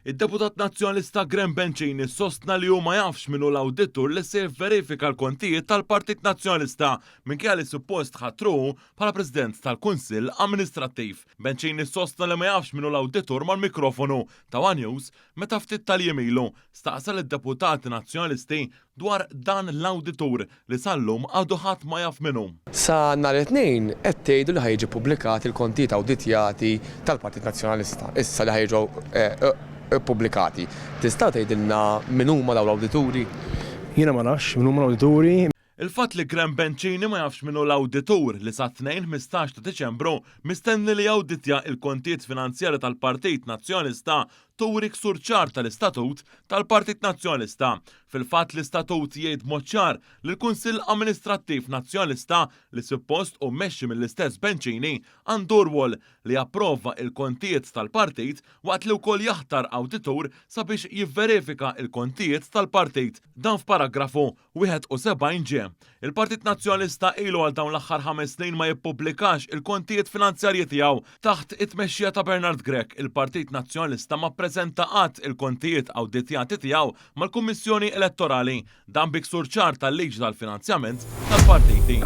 Id-Deputat Nazzjonalista Graham Bencini sostna li hu ma jafx minnu l-awditur li se jivverifika l-kontijiet tal-Partit Nazzjonalista minkejja li suppost ħatruhu bħala President tal-Kunsill Amministrattiv. Bencini sostna li ma jafx minnu l-awditur mal-mikrofonu ta' One News meta ftit tal-jemilu staqsal id-deputati nazzjonalisti dwar dan l-awditur li sallum għadu ħadd ma jaf minnu. Sa nhar it-tnejn qed tgħidu li ħajġi pubblikati l-kontijiet awditjati tal-Partit Nazzjonalista. Issa li ħajġu pubblikati. Tista' tgħidilna min huma dawn l-awdituri? Jiena ma nafx min huma l-awdituri. Il-fatt li Graham Bencini ma jafx minnu l-awditur li sa 2-15 ta' Deċembru mistenni li jawditja il-kontijiet finanzjari tal-Partit Nazzjonalista turi ksur ċar tal-istatut tal-Partit Nazzjonalista. Fil-fatt l-istatut jgħid mod ċar li l-Kunsill Amministrattiv Nazzjonalista li suppost u mmexxi mill-istess Bencini għandu rwol li approva il-kontijiet tal-partit waqt li wkoll jaħtar awditur sabiex jivverifika il-kontijiet tal-partit. Dan f'paragrafu 71 ġie. Il-Partit Nazzjonalista ilu għal dawn l-aħħar 5 snin ma jippubblikax il-kontijiet finanzjarji tiegħu taħt it-tmexxija ta' Bernard Grech. Il-Partit Nazzjonalista ma ppreżenta qatt il-kontijiet awditjati tiegħu mal-Kummissjoni Elettorali dan biksur ċar tal-liġi tal-finanzjament tal-partiti.